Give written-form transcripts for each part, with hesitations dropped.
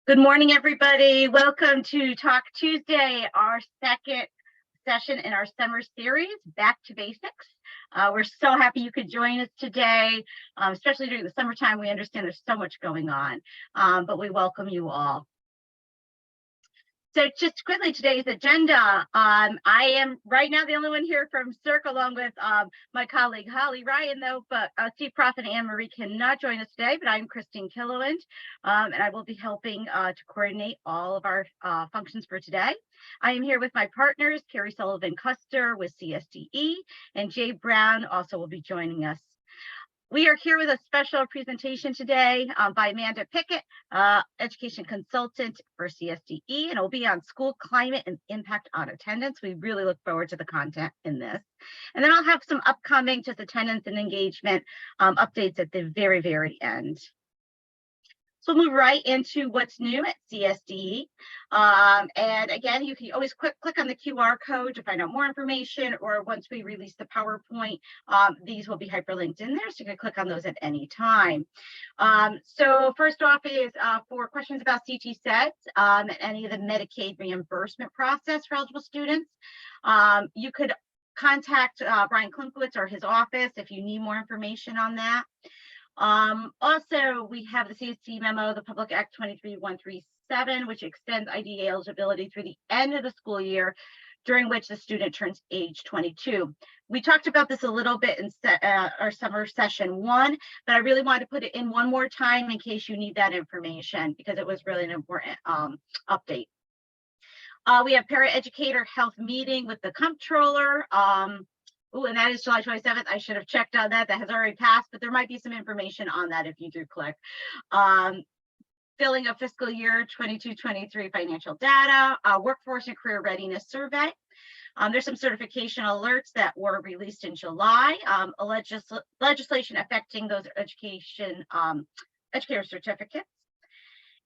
Good morning, everybody. Welcome to Talk Tuesday, our second session in our summer series, Back to Basics. We're so happy you could join us today, especially during the summertime. We understand there's so much going on, but we welcome you all. So just quickly, today's agenda. I am right now the only one here from CERC, along with my colleague Holly Ryan, though, but Steve Profit and Anne Marie cannot join us today, but I'm Christine Killoland, and I will be helping to coordinate all of our functions for today. I am here with my partners, Carrie Sullivan Custer with CSDE, and Jay Brown also will be joining us. We are here with a special presentation today by Amanda Pickett, education consultant for CSDE, and it will be on school climate and impact on attendance. We really look forward to the content in this. And then I'll have some upcoming just attendance and engagement updates at the very, very end. So we'll move right into what's new at CSDE. And again, you can always click on the QR code to find out more information, or once we release the PowerPoint, these will be hyperlinked in there, so you can click on those at any time. So first off is for questions about CT sets and any of the Medicaid reimbursement process for eligible students. You could contact Brian Klunkowitz or his office if you need more information on that. Also, we have the CSC memo, the Public Act 23137, which extends IDEA eligibility through the end of the school year, during which the student turns age 22. We talked about this a little bit in our summer session 1, but I really wanted to put it in one more time in case you need that information, because it was really an important update. We have paraeducator health meeting with the comptroller. And that is July 27th. I should have checked on that. That has already passed, but there might be some information on that if you do click. Filling a fiscal year 22-23 financial data, workforce and career readiness survey. There's some certification alerts that were released in July, legislation affecting those educator certificates.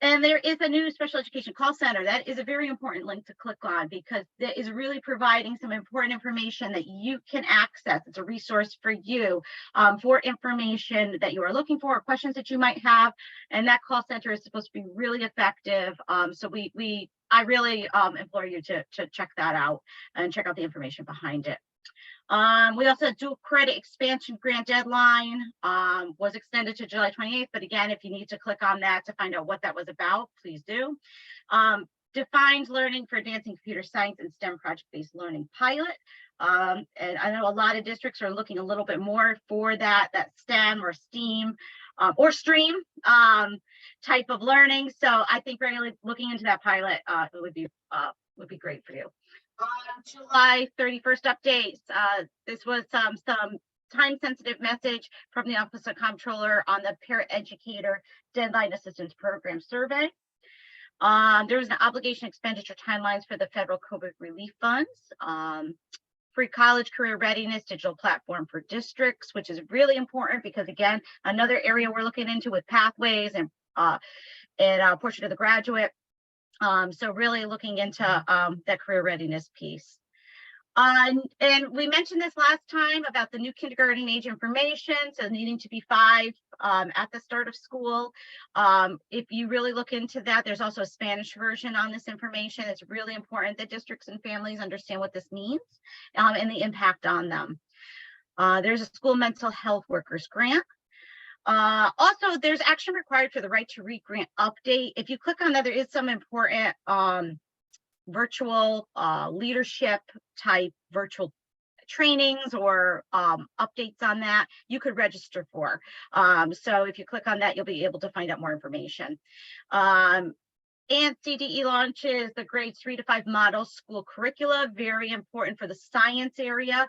And there is a new special education call center. That is a very important link to click on, because that is really providing some important information that you can access. It's a resource for you for information that you are looking for, or questions that you might have. And that call center is supposed to be really effective. So I really implore you to check that out and check out the information behind it. We also had dual credit expansion grant deadline was extended to July 28th. But again, if you need to click on that to find out what that was about, please do. Defined learning for advancing computer science and STEM project-based learning pilot. And I know a lot of districts are looking a little bit more for that STEM or STEAM or STREAM type of learning. So I think really looking into that pilot would be great for you. July 31st updates. This was some time-sensitive message from the Office of Comptroller on the Paraeducator Deadline Assistance Program survey. There was an obligation expenditure timelines for the federal COVID relief funds. Free college career readiness digital platform for districts, which is really important because, again, another area we're looking into with pathways and portrait of the graduate. So really looking into that career readiness piece. And we mentioned this last time about the new kindergarten age information, so needing to be 5 at the start of school. If you really look into that, there's also a Spanish version on this information. It's really important that districts and families understand what this means and the impact on them. There's a school mental health workers grant. Also, there's action required for the Right to Read grant update. If you click on that, there is some important virtual leadership type virtual trainings or updates on that you could register for. So if you click on that, you'll be able to find out more information. And CDE launches the grades 3 to 5 model school curricula, very important for the science area.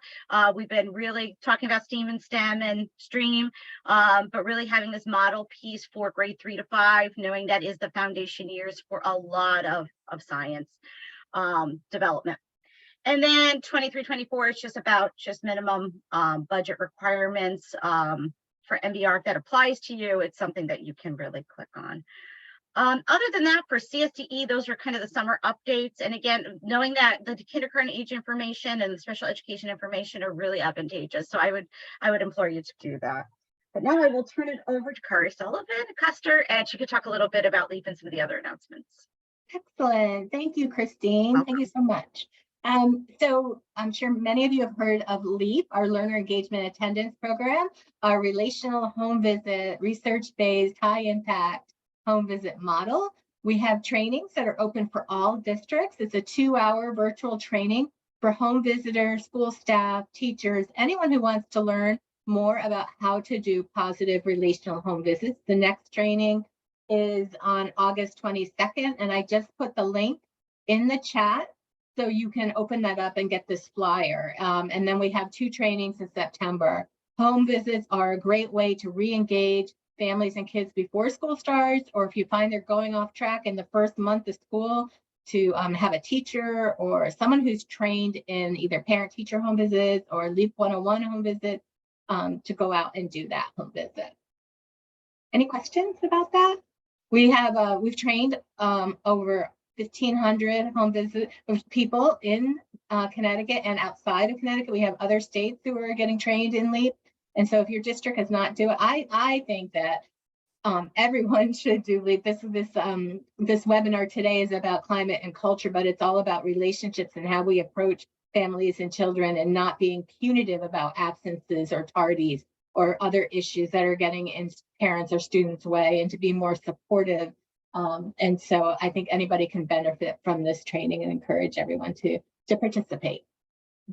We've been really talking about STEAM and STEM and STREAM, but really having this model piece for grade 3 to 5, knowing that is the foundation years for a lot of science development. And then 23-24 is just about minimum budget requirements for MBR. If that applies to you, it's something that you can really click on. Other than that, for CSDE, those are kind of the summer updates. And again, knowing that the kindergarten age information and the special education information are really advantageous. So I would implore you to do that. But now I will turn it over to Kari Sullivan, Custer, and she could talk a little bit about LEAP and some of the other announcements. Excellent. Thank you, Christine. Welcome. Thank you so much. So I'm sure many of you have heard of LEAP, our Learner Engagement Attendance Program, our relational home visit, research-based, high-impact home visit model. We have trainings that are open for all districts. It's a 2-hour virtual training for home visitors, school staff, teachers, anyone who wants to learn more about how to do positive relational home visits. The next training is on August 22nd, and I just put the link in the chat so you can open that up and get this flyer. And then we have 2 trainings in September. Home visits are a great way to re-engage families and kids before school starts, or if you find they're going off track in the first month of school, to have a teacher or someone who's trained in either parent-teacher home visits or LEAP 101 home visits to go out and do that home visit. Any questions about that? We have we've trained over 1,500 home visit people in Connecticut and outside of Connecticut. We have other states who are getting trained in LEAP. And so if your district has not do it, I think that everyone should do LEAP. This webinar today is about climate and culture, but it's all about relationships and how we approach families and children and not being punitive about absences or tardies or other issues that are getting in parents or students' way, and to be more supportive. And so I think anybody can benefit from this training and encourage everyone to participate.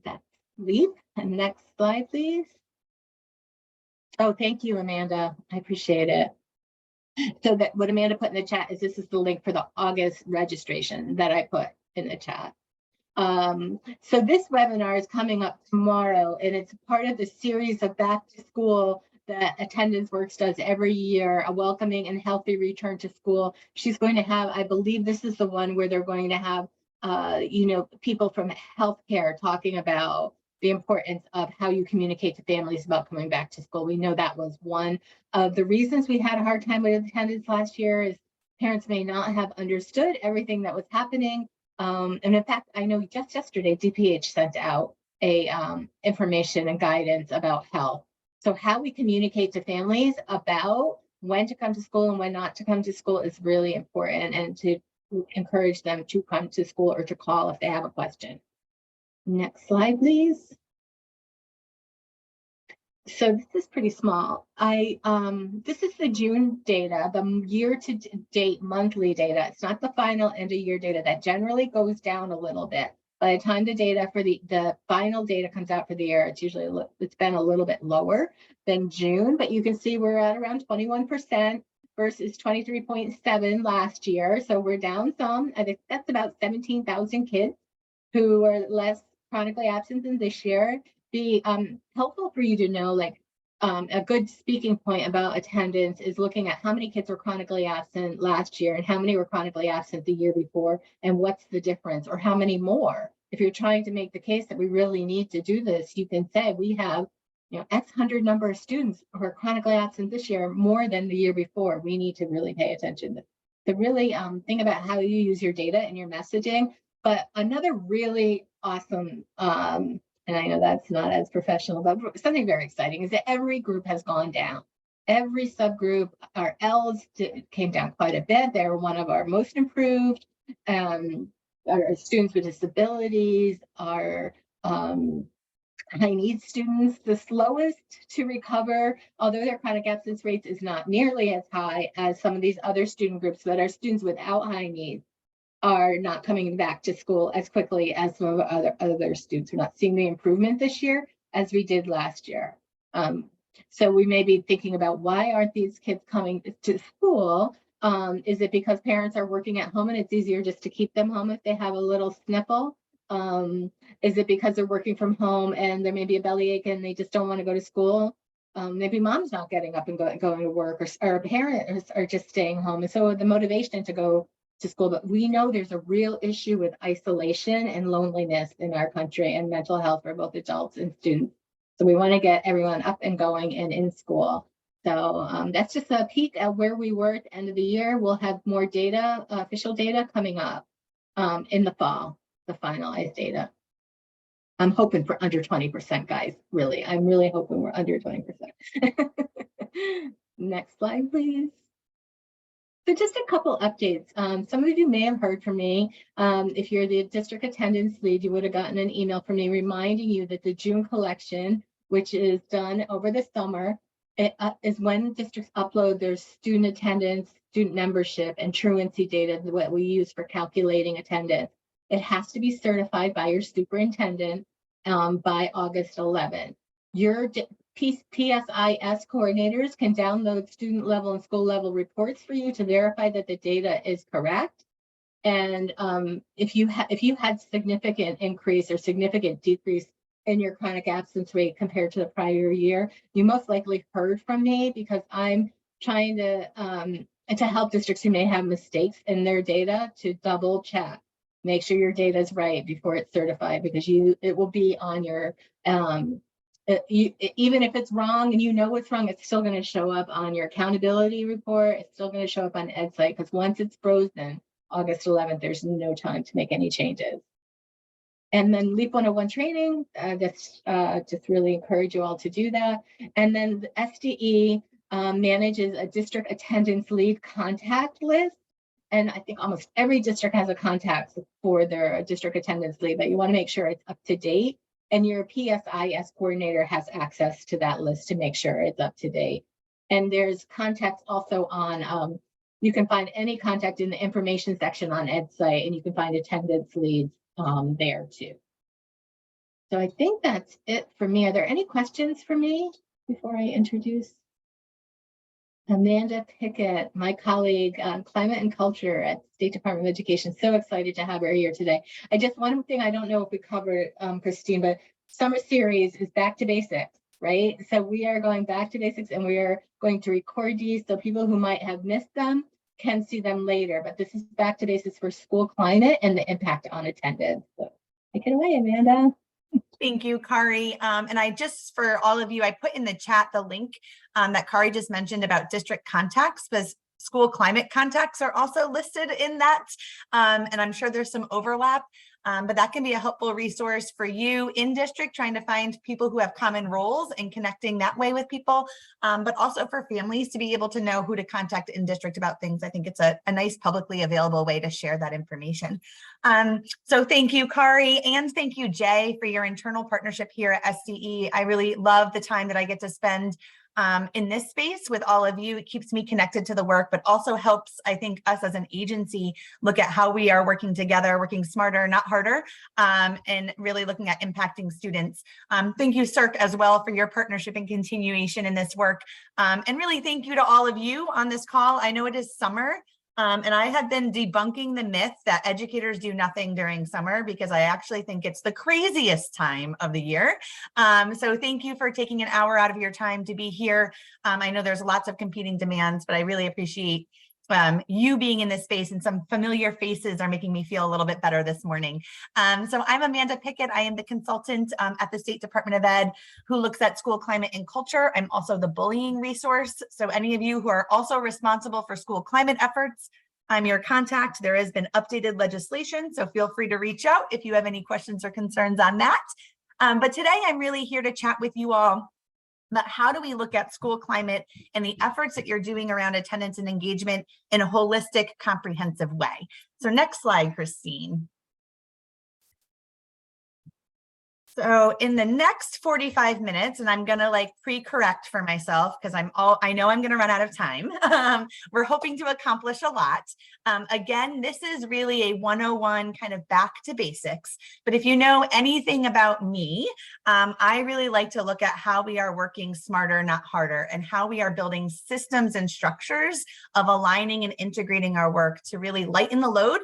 That's LEAP. And next slide, please. Oh, thank you, Amanda. I appreciate it. So that what Amanda put in the chat is this is the link for the August registration that I put in the chat. So this webinar is coming up tomorrow, and it's part of the series of back to school that Attendance Works does every year, a welcoming and healthy return to school. She's going to have, I believe this is the one where they're going to have, people from healthcare talking about the importance of how you communicate to families about coming back to school. We know that was one of the reasons we had a hard time with attendance last year, is parents may not have understood everything that was happening. And in fact, I know just yesterday, DPH sent out a information and guidance about health. So how we communicate to families about when to come to school and when not to come to school is really important, and to encourage them to come to school or to call if they have a question. Next slide, please. So this is pretty small. This is the June data, the year-to-date monthly data. It's not the final end of year data. That generally goes down a little bit. By the time the data for the final data comes out for the year, it's been a little bit lower than June, but you can see we're at around 21% versus 23.7 last year. So we're down some. I think that's about 17,000 kids who are less chronically absent than this year. Be helpful for you to know, like a good speaking point about attendance is looking at how many kids were chronically absent last year and how many were chronically absent the year before, and what's the difference, or how many more. If you're trying to make the case that we really need to do this, you can say we have, X hundred number of students who are chronically absent this year more than the year before. We need to really pay attention to really think about how you use your data and your messaging. But another really awesome, and I know that's not as professional, but something very exciting is that every group has gone down. Every subgroup, our Ls came down quite a bit. They're one of our most improved. Our students with disabilities, our high needs students, the slowest to recover, although their chronic absence rates is not nearly as high as some of these other student groups, that are students without high needs are not coming back to school as quickly as some of other students. We're not seeing the improvement this year as we did last year. So we may be thinking about, why aren't these kids coming to school? Is it because parents are working at home and it's easier just to keep them home if they have a little sniffle? Is it because they're working from home and there may be a bellyache and they just don't want to go to school? Maybe mom's not getting up and going to work, or parents are just staying home. And so the motivation to go to school, but we know there's a real issue with isolation and loneliness in our country, and mental health for both adults and students. So we want to get everyone up and going and in school. So that's just a peek at where we were at the end of the year. We'll have more data, official data coming up in the fall, the finalized data. I'm hoping for under 20%, guys, really. I'm really hoping we're under 20%. Next slide, please. So just a couple updates. Some of you may have heard from me. If you're the district attendance lead, you would have gotten an email from me reminding you that the June collection, which is done over the summer, is when districts upload their student attendance, student membership, and truancy data, what we use for calculating attendance. It has to be certified by your superintendent by August 11th. Your PSIS coordinators can download student level and school level reports for you to verify that the data is correct. And if you had significant increase or significant decrease in your chronic absence rate compared to the prior year, you most likely heard from me, because I'm trying to help districts who may have mistakes in their data to double check, make sure your data is right before it's certified, because it will be on your even if it's wrong and you know it's wrong, it's still going to show up on your accountability report. It's still going to show up on EdSite, because once it's frozen, August 11th, there's no time to make any changes. And then LEAP 101 training, just really encourage you all to do that. And then the SDE manages a district attendance lead contact list. And I think almost every district has a contact for their district attendance lead, but you want to make sure it's up to date. And your PSIS coordinator has access to that list to make sure it's up to date. And there's contacts also on, you can find any contact in the information section on EdSite, and you can find attendance leads there too. So I think that's it for me. Are there any questions for me before I introduce Amanda Pickett, my colleague on climate and culture at State Department of Education? So excited to have her here today. One thing I don't know if we covered, Christine, but summer series is back to basics, right? So we are going back to basics, and we are going to record these so people who might have missed them can see them later. But this is back to basics for school climate and the impact on attendance. So take it away, Amanda. Thank you, Kari. And I just, for all of you, I put in the chat the link that Kari just mentioned about district contacts, because school climate contacts are also listed in that. And I'm sure there's some overlap, but that can be a helpful resource for you in district, trying to find people who have common roles and connecting that way with people, but also for families to be able to know who to contact in district about things. I think it's a nice publicly available way to share that information. So thank you, Kari, and thank you, Jay, for your internal partnership here at SDE. I really love the time that I get to spend in this space with all of you. It keeps me connected to the work, but also helps, I think, us as an agency look at how we are working together, working smarter, not harder, and really looking at impacting students. Thank you, CERC, as well, for your partnership and continuation in this work. And really thank you to all of you on this call. I know it is summer. And I have been debunking the myth that educators do nothing during summer, because I actually think it's the craziest time of the year. So thank you for taking an hour out of your time to be here. I know there's lots of competing demands, but I really appreciate you being in this space, and some familiar faces are making me feel a little bit better this morning. So I'm Amanda Pickett. I am the consultant at the State Department of Ed who looks at school climate and culture. I'm also the bullying resource. So any of you who are also responsible for school climate efforts, I'm your contact. There has been updated legislation, so feel free to reach out if you have any questions or concerns on that. But today I'm really here to chat with you all about how do we look at school climate and the efforts that you're doing around attendance and engagement in a holistic, comprehensive way. So next slide, Christine. So in the next 45 minutes, and I'm gonna pre-correct for myself because I know I'm gonna run out of time. We're hoping to accomplish a lot. Again, this is really a 101 kind of back to basics. But if you know anything about me, I really like to look at how we are working smarter, not harder, and how we are building systems and structures of aligning and integrating our work to really lighten the load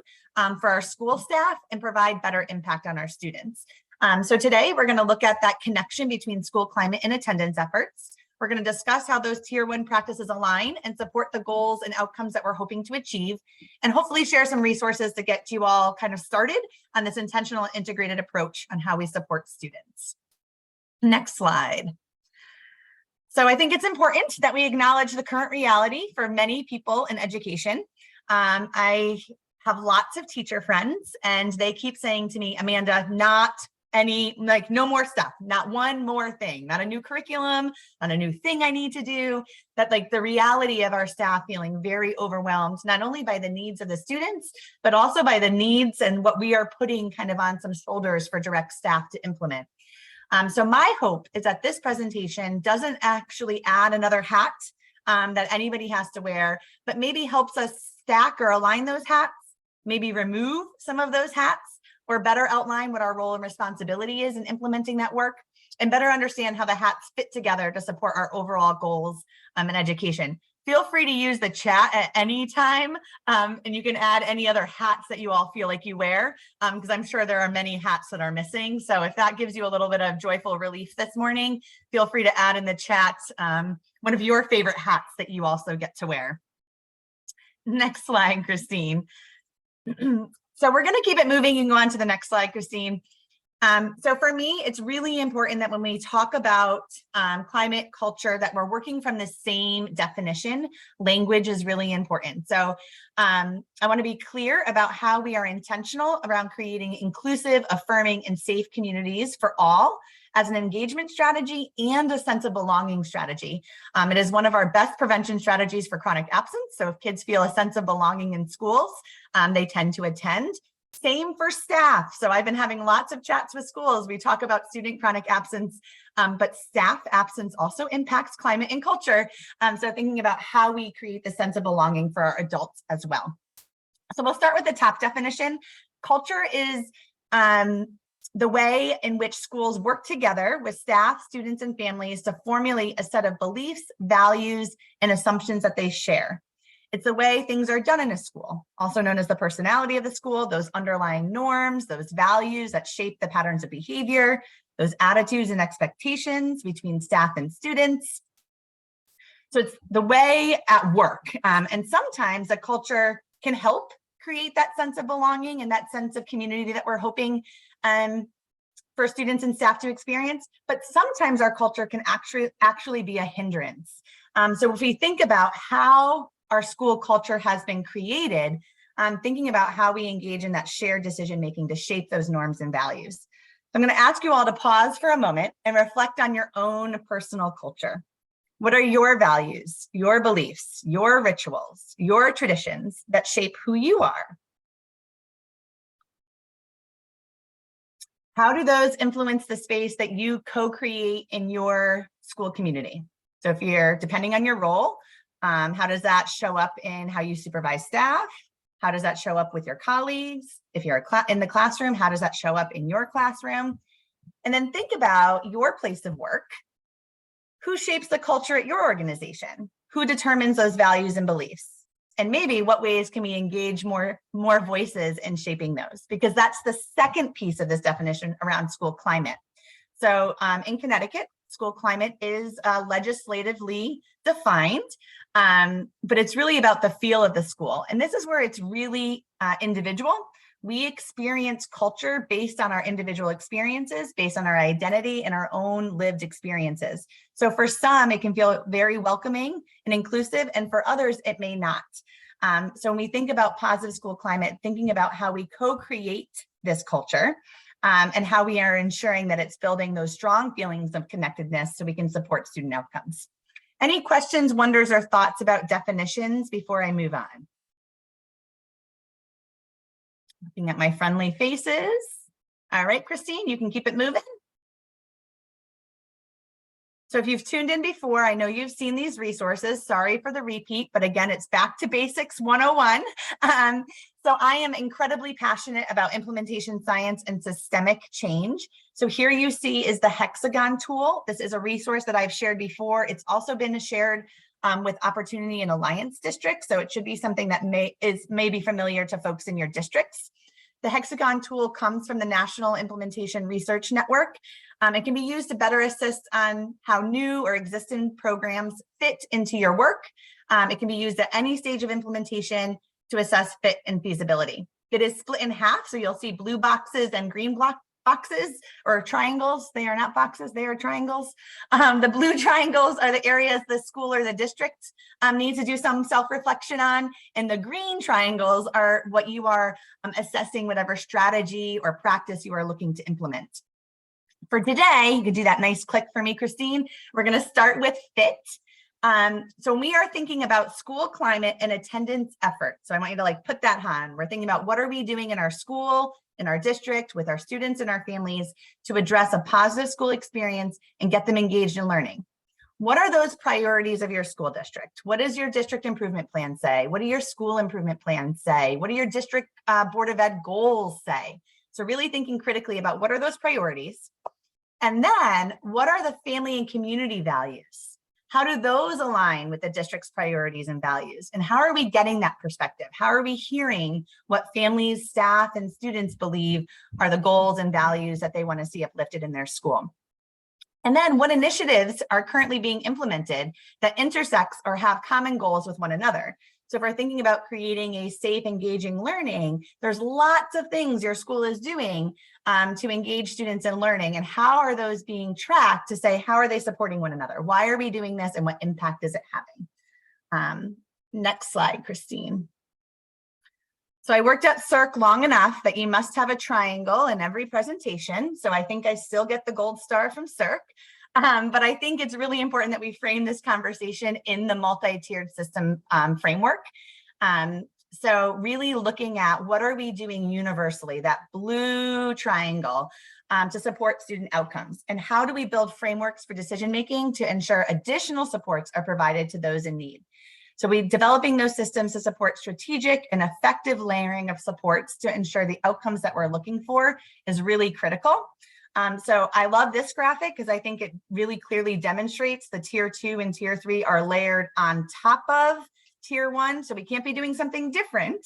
for our school staff and provide better impact on our students. So today we're going to look at that connection between school climate and attendance efforts. We're going to discuss how those Tier 1 practices align and support the goals and outcomes that we're hoping to achieve, and hopefully share some resources to get you all kind of started on this intentional and integrated approach on how we support students. Next slide. So I think it's important that we acknowledge the current reality for many people in education. I have lots of teacher friends, and they keep saying to me, Amanda, not like no more stuff, not one more thing, not a new curriculum, not a new thing I need to do. That like the reality of our staff feeling very overwhelmed, not only by the needs of the students, but also by the needs and what we are putting kind of on some shoulders for direct staff to implement. So my hope is that this presentation doesn't actually add another hat that anybody has to wear, but maybe helps us stack or align those hats, maybe remove some of those hats, or better outline what our role and responsibility is in implementing that work, and better understand how the hats fit together to support our overall goals in education. Feel free to use the chat at any time, and you can add any other hats that you all feel like you wear, because I'm sure there are many hats that are missing. So if that gives you a little bit of joyful relief this morning, feel free to add in the chat one of your favorite hats that you also get to wear. Next slide, Christine. So we're going to keep it moving. You can go on to the next slide, Christine. So for me, it's really important that when we talk about climate culture, that we're working from the same definition. Language is really important. So I want to be clear about how we are intentional around creating inclusive, affirming, and safe communities for all as an engagement strategy and a sense of belonging strategy. It is one of our best prevention strategies for chronic absence. So if kids feel a sense of belonging in schools, they tend to attend. Same for staff. So I've been having lots of chats with schools. We talk about student chronic absence, but staff absence also impacts climate and culture. So thinking about how we create the sense of belonging for our adults as well. So we'll start with the top definition. Culture is the way in which schools work together with staff, students, and families to formulate a set of beliefs, values, and assumptions that they share. It's the way things are done in a school, also known as the personality of the school, those underlying norms, those values that shape the patterns of behavior, those attitudes and expectations between staff and students. So it's the way at work. And sometimes a culture can help create that sense of belonging and that sense of community that we're hoping for students and staff to experience. But sometimes our culture can actually be a hindrance. So if we think about how our school culture has been created, thinking about how we engage in that shared decision-making to shape those norms and values. So I'm going to ask you all to pause for a moment and reflect on your own personal culture. What are your values, your beliefs, your rituals, your traditions that shape who you are? How do those influence the space that you co-create in your school community? So if you're, depending on your role, how does that show up in how you supervise staff? How does that show up with your colleagues? If you're in the classroom, how does that show up in your classroom? And then think about your place of work. Who shapes the culture at your organization? Who determines those values and beliefs? And maybe what ways can we engage more voices in shaping those? Because that's the second piece of this definition around school climate. So in Connecticut, school climate is legislatively defined, but it's really about the feel of the school. And this is where it's really individual. We experience culture based on our individual experiences, based on our identity and our own lived experiences. So for some, it can feel very welcoming and inclusive, and for others, it may not. So when we think about positive school climate, thinking about how we co-create this culture and how we are ensuring that it's building those strong feelings of connectedness so we can support student outcomes. Any questions, wonders, or thoughts about definitions before I move on? Looking at my friendly faces. All right, Christine, you can keep it moving. So if you've tuned in before, I know you've seen these resources. Sorry for the repeat, but again, it's Back to Basics 101. So I am incredibly passionate about implementation science and systemic change. So here you see is the Hexagon tool. This is a resource that I've shared before. It's also been shared with Opportunity and Alliance districts. So it should be something that may be familiar to folks in your districts. The Hexagon tool comes from the National Implementation Research Network. It can be used to better assist on how new or existing programs fit into your work. It can be used at any stage of implementation to assess fit and feasibility. It is split in half, so you'll see blue boxes and green boxes or triangles. They are not boxes, they are triangles. The blue triangles are the areas the school or the district needs to do some self-reflection on, and the green triangles are what you are assessing whatever strategy or practice you are looking to implement. For today, you could do that nice click for me, Christine. We're going to start with fit. So we are thinking about school climate and attendance effort. So I want you to put that on. We're thinking about what are we doing in our school, in our district, with our students and our families to address a positive school experience and get them engaged in learning. What are those priorities of your school district? What does your district improvement plan say? What do your school improvement plans say? What do your district Board of Ed goals say? So really thinking critically about what are those priorities? And then what are the family and community values? How do those align with the district's priorities and values? And how are we getting that perspective? How are we hearing what families, staff, and students believe are the goals and values that they want to see uplifted in their school? And then what initiatives are currently being implemented that intersects or have common goals with one another? So if we're thinking about creating a safe, engaging learning, there's lots of things your school is doing to engage students in learning, and how are those being tracked to say, how are they supporting one another? Why are we doing this and what impact is it having? Next slide, Christine. So I worked at CERC long enough that you must have a triangle in every presentation. So I think I still get the gold star from CERC. But I think it's really important that we frame this conversation in the multi-tiered system framework. So really looking at what are we doing universally, that blue triangle, to support student outcomes, and how do we build frameworks for decision-making to ensure additional supports are provided to those in need. So we're developing those systems to support strategic and effective layering of supports to ensure the outcomes that we're looking for is really critical. So I love this graphic because I think it really clearly demonstrates the tier 2 and tier 3 are layered on top of tier 1. So we can't be doing something different.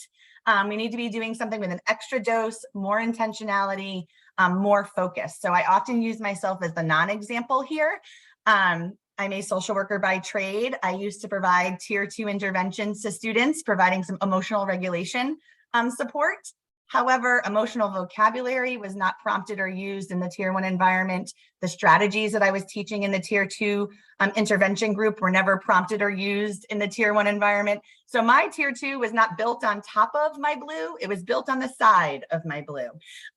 We need to be doing something with an extra dose, more intentionality, more focus. So I often use myself as the non-example here. I'm a social worker by trade. I used to provide tier 2 interventions to students, providing some emotional regulation support. However, emotional vocabulary was not prompted or used in the tier 1 environment. The strategies that I was teaching in the tier 2 intervention group were never prompted or used in the tier 1 environment. So my tier 2 was not built on top of my blue, it was built on the side of my blue.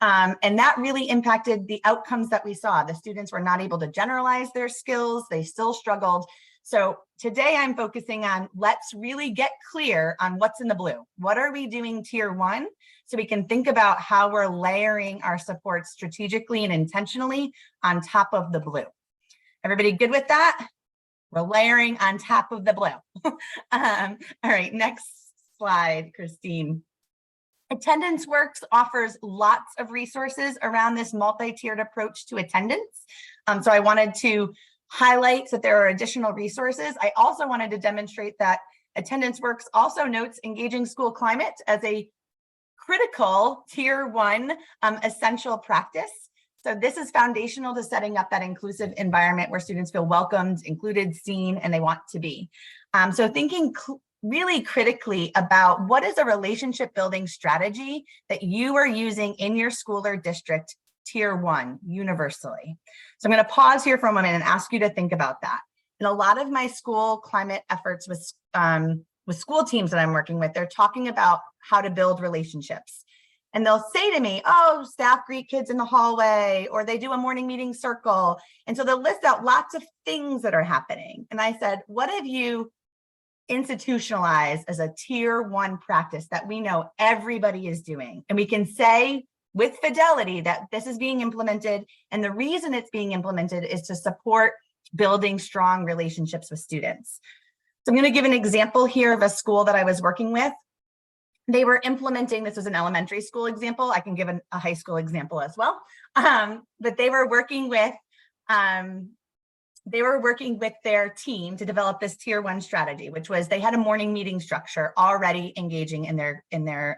And that really impacted the outcomes that we saw. The students were not able to generalize their skills, they still struggled. So today I'm focusing on, let's really get clear on what's in the blue. What are we doing tier 1? So we can think about how we're layering our support strategically and intentionally on top of the blue. Everybody good with that? We're layering on top of the blue. All right, next slide, Christine. Attendance Works offers lots of resources around this multi-tiered approach to attendance. So I wanted to highlight that there are additional resources. I also wanted to demonstrate that Attendance Works also notes engaging school climate as a critical tier 1 essential practice. So this is foundational to setting up that inclusive environment where students feel welcomed, included, seen, and they want to be. So thinking really critically about what is a relationship building strategy that you are using in your school or district tier 1 universally. So I'm going to pause here for a moment and ask you to think about that. In a lot of my school climate efforts with school teams that I'm working with, they're talking about how to build relationships. And they'll say to me, oh, staff greet kids in the hallway, or they do a morning meeting circle. And so they'll list out lots of things that are happening. And I said, what have you institutionalized as a tier 1 practice that we know everybody is doing? And we can say with fidelity that this is being implemented. And the reason it's being implemented is to support building strong relationships with students. So I'm going to give an example here of a school that I was working with. They were implementing, this was an elementary school example. I can give a high school example as well. But they were working with their team to develop this tier 1 strategy, which was they had a morning meeting structure already engaging in their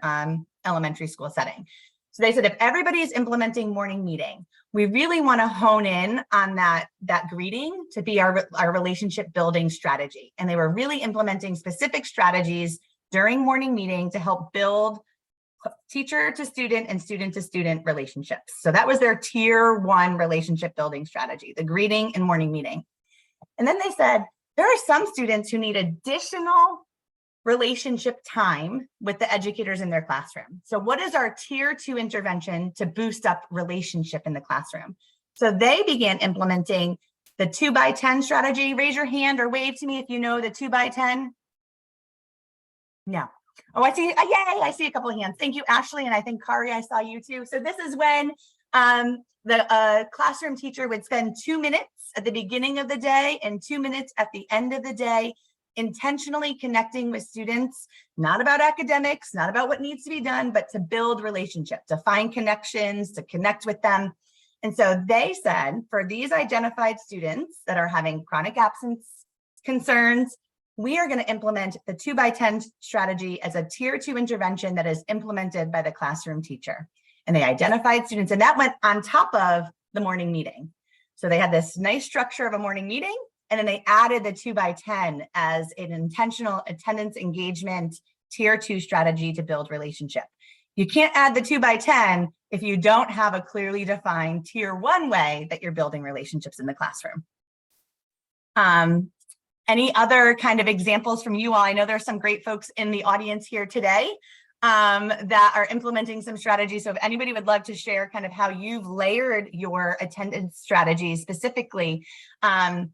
elementary school setting. So they said, if everybody's implementing morning meeting, we really want to hone in on that greeting to be our relationship building strategy. And they were really implementing specific strategies during morning meeting to help build teacher to student and student to student relationships. So that was their tier 1 relationship building strategy, the greeting and morning meeting. And then they said, there are some students who need additional relationship time with the educators in their classroom. So what is our tier 2 intervention to boost up relationship in the classroom? So they began implementing the 2x10 strategy. Raise your hand or wave to me if you know the 2x10. No. Oh, I see. Yay. I see a couple of hands. Thank you, Ashley. And I think Kari, I saw you too. So this is when the classroom teacher would spend 2 minutes at the beginning of the day and 2 minutes at the end of the day, intentionally connecting with students, not about academics, not about what needs to be done, but to build relationships, to find connections, to connect with them. And so they said, for these identified students that are having chronic absence concerns, we are going to implement the 2x10 strategy as a tier 2 intervention that is implemented by the classroom teacher. And they identified students, and that went on top of the morning meeting. So they had this nice structure of a morning meeting, and then they added the 2x10 as an intentional attendance engagement tier 2 strategy to build relationship. You can't add the 2x10 if you don't have a clearly defined tier 1 way that you're building relationships in the classroom. Any other kind of examples from you all? I know there's some great folks in the audience here today that are implementing some strategies. So if anybody would love to share kind of how you've layered your attendance strategies specifically, I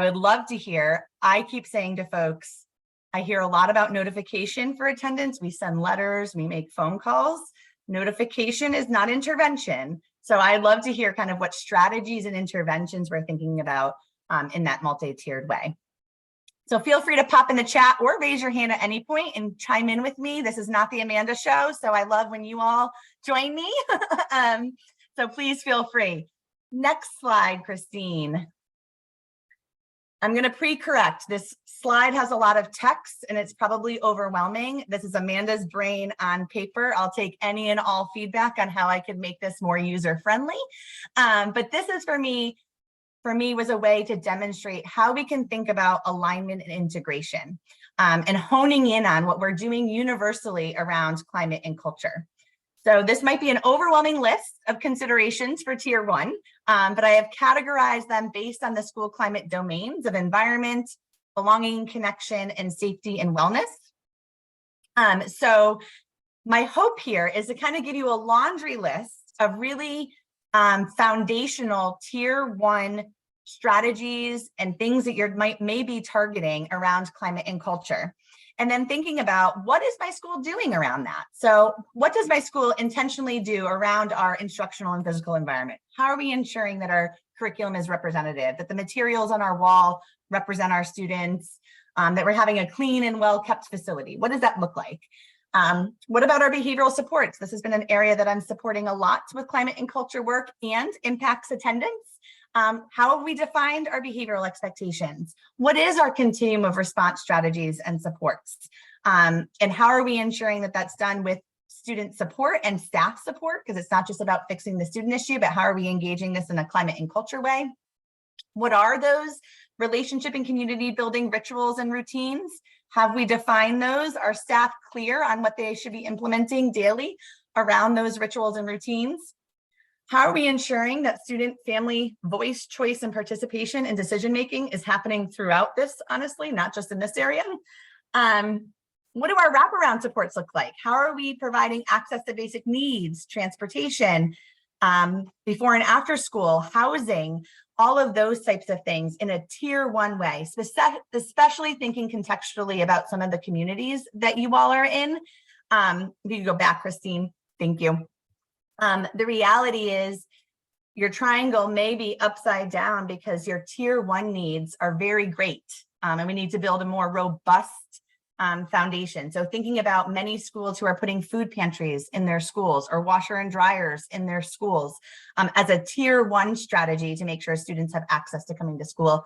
would love to hear. I keep saying to folks, I hear a lot about notification for attendance. We send letters, we make phone calls. Notification is not intervention. So I'd love to hear kind of what strategies and interventions we're thinking about in that multi-tiered way. So feel free to pop in the chat or raise your hand at any point and chime in with me. This is not the Amanda Show, so I love when you all join me. So please feel free. Next slide, Christine. I'm going to pre-correct. This slide has a lot of text and it's probably overwhelming. This is Amanda's brain on paper. I'll take any and all feedback on how I can make this more user-friendly. But this is for me was a way to demonstrate how we can think about alignment and integration and honing in on what we're doing universally around climate and culture. So this might be an overwhelming list of considerations for tier 1, but I have categorized them based on the school climate domains of environment, belonging, connection, and safety and wellness. So my hope here is to kind of give you a laundry list of really foundational tier 1 strategies and things that you're maybe targeting around climate and culture. And then thinking about what is my school doing around that? So what does my school intentionally do around our instructional and physical environment? How are we ensuring that our curriculum is representative, that the materials on our wall represent our students, that we're having a clean and well-kept facility? What does that look like? What about our behavioral supports? This has been an area that I'm supporting a lot with climate and culture work and impacts attendance. How have we defined our behavioral expectations? What is our continuum of response strategies and supports? And how are we ensuring that that's done with student support and staff support? Because it's not just about fixing the student issue, but how are we engaging this in a climate and culture way? What are those relationship and community building rituals and routines? Have we defined those? Are staff clear on what they should be implementing daily around those rituals and routines? How are we ensuring that student, family, voice, choice, and participation in decision-making is happening throughout this, honestly, not just in this area? What do our wraparound supports look like? How are we providing access to basic needs, transportation, before and after school, housing, all of those types of things in a tier 1 way, especially thinking contextually about some of the communities that you all are in. If you could go back, Christine, thank you. The reality is your triangle may be upside down because your tier 1 needs are very great. And we need to build a more robust foundation. So thinking about many schools who are putting food pantries in their schools or washer and dryers in their schools as a tier 1 strategy to make sure students have access to coming to school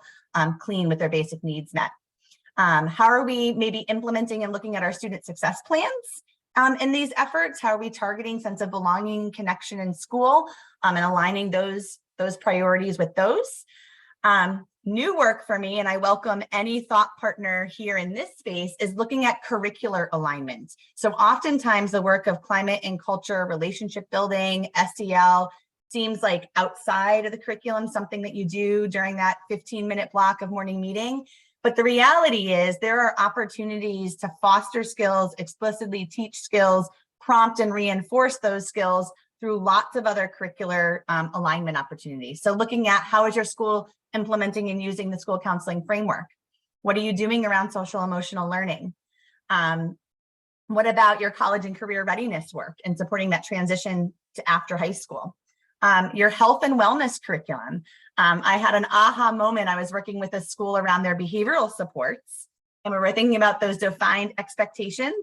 clean with their basic needs met. How are we maybe implementing and looking at our student success plans? In these efforts, how are we targeting sense of belonging, connection in school, and aligning those priorities with those? New work for me, and I welcome any thought partner here in this space, is looking at curricular alignment. So oftentimes the work of climate and culture, relationship building, SEL, seems like outside of the curriculum, something that you do during that 15-minute block of morning meeting. But the reality is there are opportunities to foster skills, explicitly teach skills, prompt and reinforce those skills through lots of other curricular alignment opportunities. So looking at how is your school implementing and using the school counseling framework? What are you doing around social emotional learning? What about your college and career readiness work and supporting that transition to after high school? Your health and wellness curriculum. I had an aha moment. I was working with a school around their behavioral supports, and we were thinking about those defined expectations.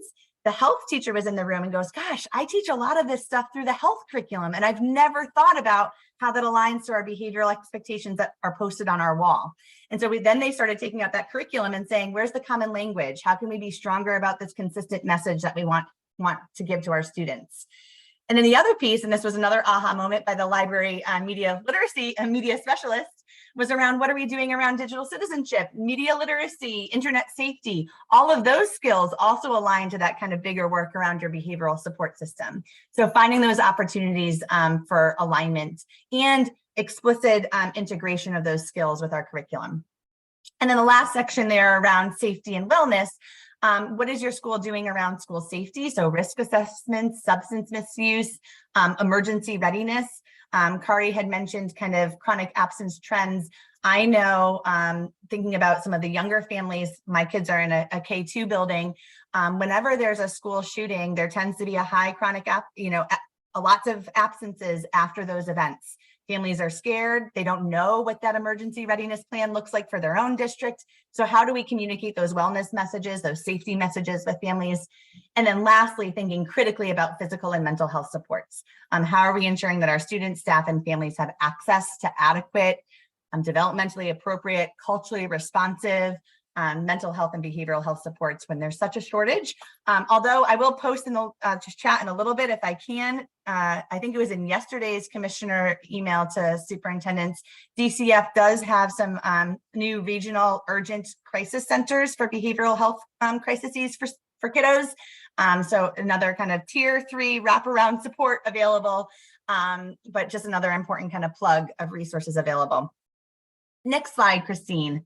The health teacher was in the room and goes, gosh, I teach a lot of this stuff through the health curriculum, and I've never thought about how that aligns to our behavioral expectations that are posted on our wall. And so they started taking out that curriculum and saying, where's the common language? How can we be stronger about this consistent message that we want to give to our students? And then the other piece, and this was another aha moment by the library media literacy and media specialist, was around what are we doing around digital citizenship, media literacy, internet safety. All of those skills also align to that kind of bigger work around your behavioral support system. So finding those opportunities for alignment and explicit integration of those skills with our curriculum. And then the last section there around safety and wellness. What is your school doing around school safety? So risk assessments, substance misuse, emergency readiness. Kari had mentioned kind of chronic absence trends. I know, thinking about some of the younger families, my kids are in a K2 building. Whenever there's a school shooting, there tends to be a high chronic, lots of absences after those events. Families are scared. They don't know what that emergency readiness plan looks like for their own district. So how do we communicate those wellness messages, those safety messages with families? And then lastly, thinking critically about physical and mental health supports. How are we ensuring that our students, staff, and families have access to adequate, developmentally appropriate, culturally responsive, mental health and behavioral health supports when there's such a shortage. Although I will post in the chat in a little bit if I can. I think it was in yesterday's commissioner email to superintendents. DCF does have some new regional urgent crisis centers for behavioral health crises for kiddos. So another kind of tier 3 wraparound support available, but just another important kind of plug of resources available. Next slide, Christine.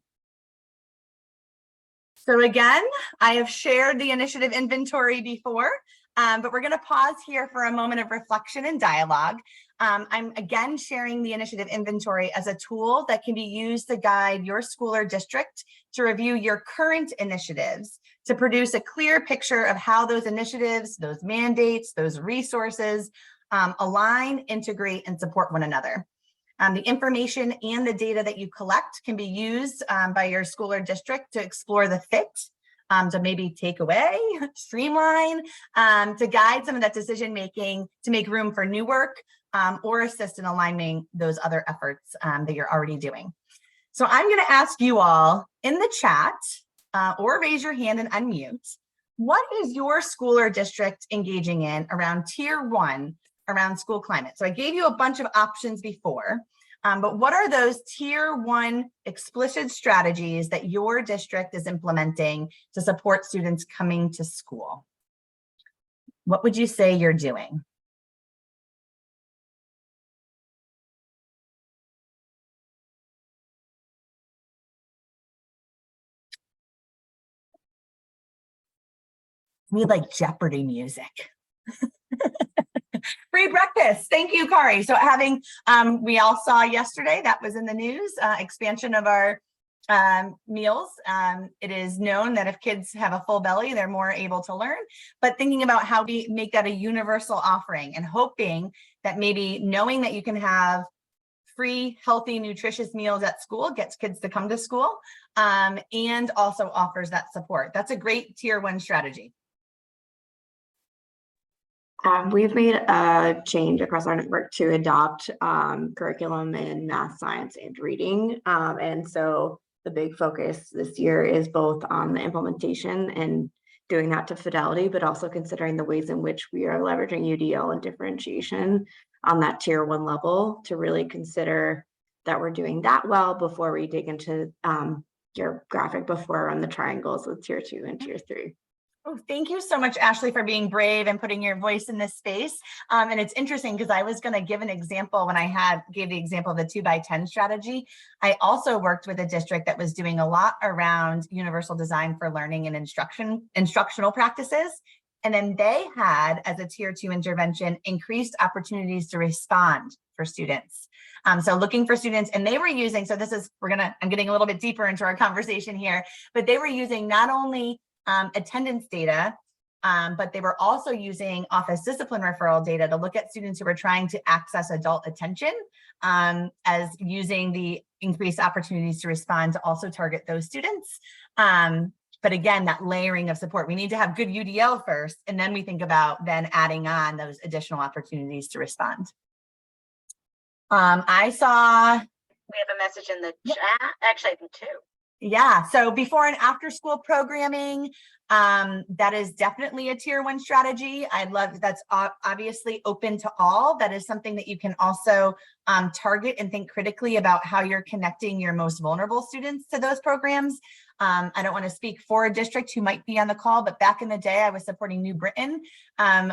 So again, I have shared the initiative inventory before, but we're going to pause here for a moment of reflection and dialogue. I'm again sharing the initiative inventory as a tool that can be used to guide your school or district to review your current initiatives, to produce a clear picture of how those initiatives, those mandates, those resources align, integrate, and support one another. The information and the data that you collect can be used by your school or district to explore the fit, to maybe take away, streamline, to guide some of that decision making, to make room for new work, or assist in aligning those other efforts that you're already doing. So I'm going to ask you all in the chat, or raise your hand and unmute, what is your school or district engaging in around tier 1 around school climate? So I gave you a bunch of options before, but what are those tier 1 explicit strategies that your district is implementing to support students coming to school? What would you say you're doing? We like Jeopardy music. Free breakfast. Thank you, Kari. So having, we all saw yesterday, that was in the news, expansion of our meals. It is known that if kids have a full belly, they're more able to learn, but thinking about how we make that a universal offering and hoping that maybe knowing that you can have free, healthy, nutritious meals at school gets kids to come to school, and also offers that support. That's a great tier 1 strategy. We've made a change across our network to adopt curriculum in math, science, and reading. And so the big focus this year is both on the implementation and doing that to fidelity, but also considering the ways in which we are leveraging UDL and differentiation on that tier 1 level to really consider that we're doing that well before we dig into your graphic before on the triangles with tier 2 and tier 3. Oh, thank you so much, Ashley, for being brave and putting your voice in this space. And it's interesting because I was going to give an example when I gave the example of the 2x10 strategy. I also worked with a district that was doing a lot around universal design for learning and instructional practices. And then they had, as a tier 2 intervention, increased opportunities to respond for students. So looking for students, and they were using, so this is, I'm getting a little bit deeper into our conversation here, but they were using not only attendance data, but they were also using office discipline referral data to look at students who were trying to access adult attention, as using the increased opportunities to respond to also target those students. But again, that layering of support, we need to have good UDL first, and then we think about then adding on those additional opportunities to respond. I saw, We have a message in the chat. Actually, I think two. yeah, so before and after school programming, that is definitely a tier 1 strategy. I'd love, that's obviously open to all. That is something that you can also target and think critically about how you're connecting your most vulnerable students to those programs. I don't want to speak for a district who might be on the call, but back in the day, I was supporting New Britain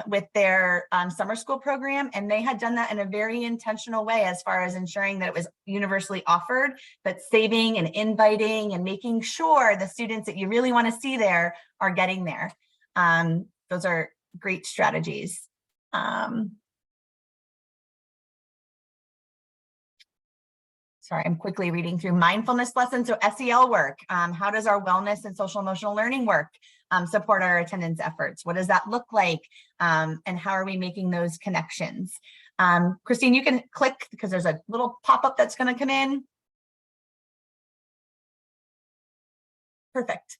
with their summer school program, and they had done that in a very intentional way as far as ensuring that it was universally offered, but saving and inviting and making sure the students that you really want to see there are getting there. Those are great strategies. Sorry, I'm quickly reading through mindfulness lessons. So SEL work, how does our wellness and social emotional learning work support our attendance efforts? What does that look like? And how are we making those connections? Christine, you can click because there's a little pop-up that's going to come in. Perfect.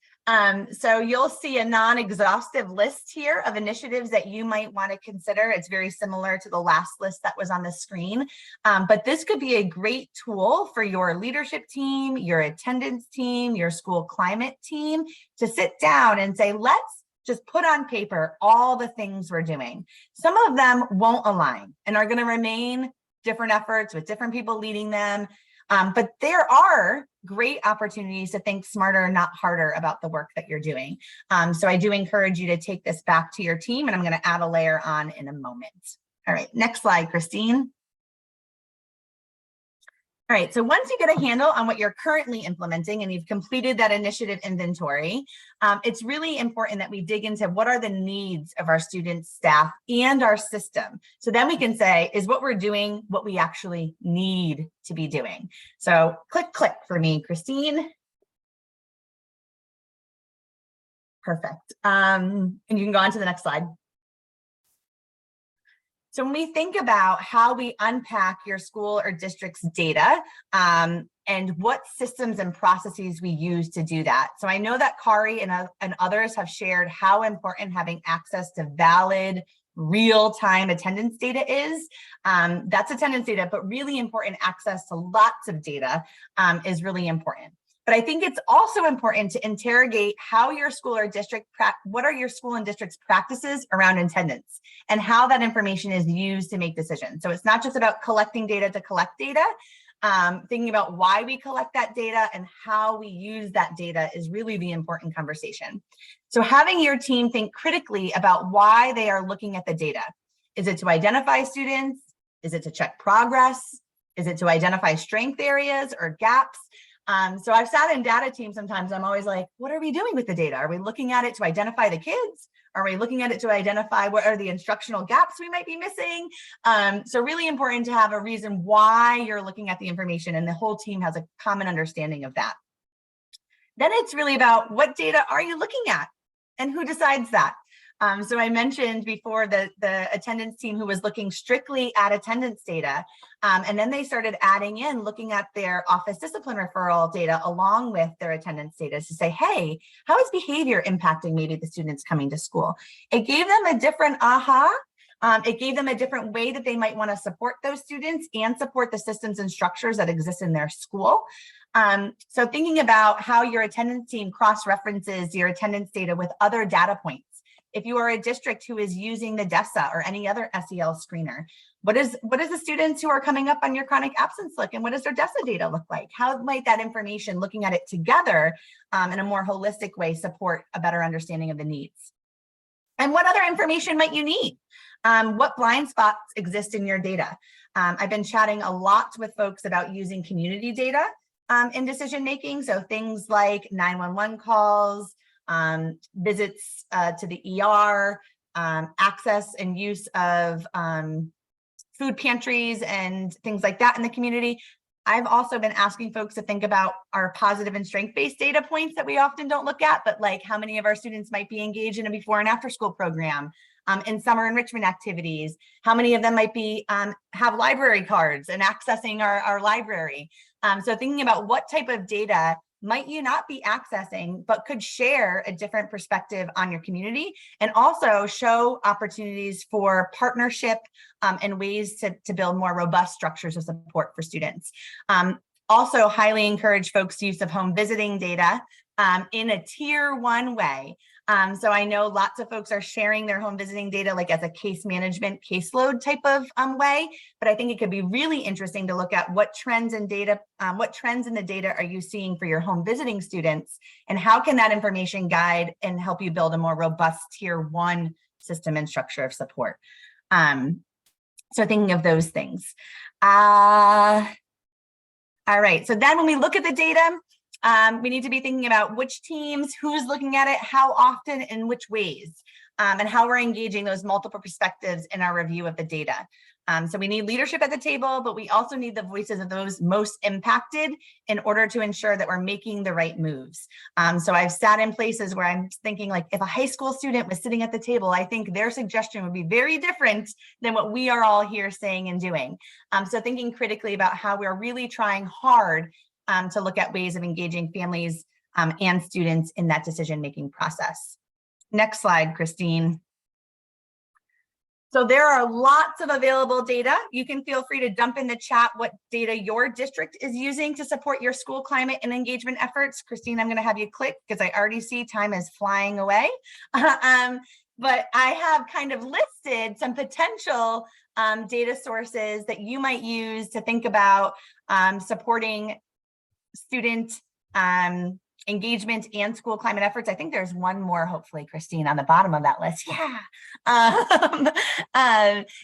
So you'll see a non-exhaustive list here of initiatives that you might want to consider. It's very similar to the last list that was on the screen, but this could be a great tool for your leadership team, your attendance team, your school climate team to sit down and say, let's just put on paper all the things we're doing. Some of them won't align and are going to remain different efforts with different people leading them. But there are great opportunities to think smarter, not harder about the work that you're doing. So I do encourage you to take this back to your team, and I'm going to add a layer on in a moment. All right, next slide, Christine. All right, so once you get a handle on what you're currently implementing and you've completed that initiative inventory, it's really important that we dig into what are the needs of our students, staff, and our system. So then we can say, is what we're doing what we actually need to be doing? So click for me, Christine. Perfect. And you can go on to the next slide. So when we think about how we unpack your school or district's data, and what systems and processes we use to do that. So I know that Kari and others have shared how important having access to valid, real-time attendance data is. That's attendance data, but really important access to lots of data is really important. But I think it's also important to interrogate how your school or district, what are your school and district's practices around attendance and how that information is used to make decisions. So it's not just about collecting data to collect data, thinking about why we collect that data and how we use that data is really the important conversation. So having your team think critically about why they are looking at the data. Is it to identify students? Is it to check progress? Is it to identify strength areas or gaps? So I've sat in data teams sometimes, I'm always like, what are we doing with the data? Are we looking at it to identify the kids? Are we looking at it to identify what are the instructional gaps we might be missing? So really important to have a reason why you're looking at the information and the whole team has a common understanding of that. Then it's really about what data are you looking at and who decides that? So I mentioned before the attendance team who was looking strictly at attendance data, and then they started adding in looking at their office discipline referral data along with their attendance data to say, hey, how is behavior impacting maybe the students coming to school? It gave them a different aha. It gave them a different way that they might want to support those students and support the systems and structures that exist in their school. So thinking about how your attendance team cross-references your attendance data with other data points. If you are a district who is using the DESA or any other SEL screener, what is the students who are coming up on your chronic absence look and what does their DESA data look like? How might that information, looking at it together in a more holistic way, support a better understanding of the needs? And what other information might you need? What blind spots exist in your data? I've been chatting a lot with folks about using community data in decision making. So things like 911 calls, visits to the ER, access and use of food pantries and things like that in the community. I've also been asking folks to think about our positive and strength-based data points that we often don't look at, but like how many of our students might be engaged in a before and after school program, in summer enrichment activities, how many of them might be have library cards and accessing our library. So thinking about what type of data might you not be accessing, but could share a different perspective on your community, and also show opportunities for partnership and ways to build more robust structures of support for students. Also highly encourage folks' use of home visiting data in a tier 1 way. So I know lots of folks are sharing their home visiting data like as a case management caseload type of way, but I think it could be really interesting to look at what trends in data, what trends in the data are you seeing for your home visiting students, and how can that information guide and help you build a more robust tier 1 system and structure of support. So thinking of those things. All right, so then when we look at the data, we need to be thinking about which teams, who's looking at it, how often, and which ways, and how we're engaging those multiple perspectives in our review of the data. So we need leadership at the table, but we also need the voices of those most impacted in order to ensure that we're making the right moves. So I've sat in places where I'm thinking, like, if a high school student was sitting at the table, I think their suggestion would be very different than what we are all here saying and doing. So thinking critically about how we're really trying hard to look at ways of engaging families and students in that decision-making process. Next slide, Christine. So there are lots of available data. You can feel free to dump in the chat what data your district is using to support your school climate and engagement efforts. Christine, I'm going to have you click because I already see time is flying away. But I have kind of listed some potential data sources that you might use to think about supporting student engagement and school climate efforts. I think there's one more, hopefully, Christine, on the bottom of that list. Yeah.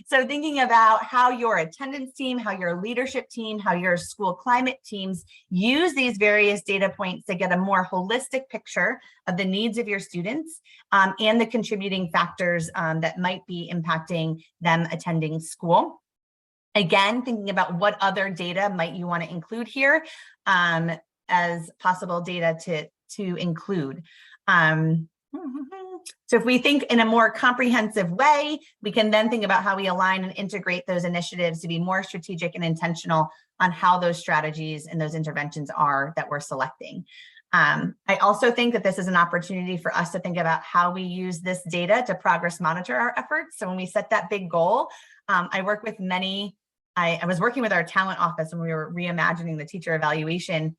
So thinking about how your attendance team, how your leadership team, how your school climate teams use these various data points to get a more holistic picture of the needs of your students and the contributing factors that might be impacting them attending school. Again, thinking about what other data might you want to include here as possible data to include. So if we think in a more comprehensive way, we can then think about how we align and integrate those initiatives to be more strategic and intentional on how those strategies and those interventions are that we're selecting. I also think that this is an opportunity for us to think about how we use this data to progress monitor our efforts. So when we set that big goal, I work with many, I was working with our talent office when we were reimagining the teacher evaluation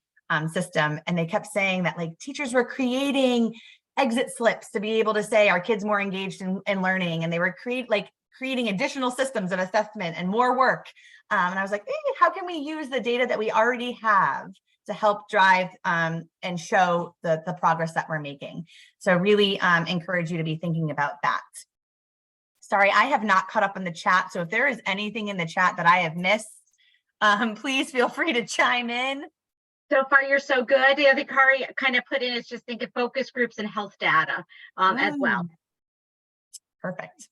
system, and they kept saying that like teachers were creating exit slips to be able to say our kids more engaged in learning, and they were creating additional systems of assessment and more work. And I was like, how can we use the data that we already have to help drive and show the progress that we're making? So really encourage you to be thinking about that. Sorry, I have not caught up in the chat. So if there is anything in the chat that I have missed, please feel free to chime in. So far, you're so good. The other Kari kind of put in is just think of focus groups and health data as well. Perfect.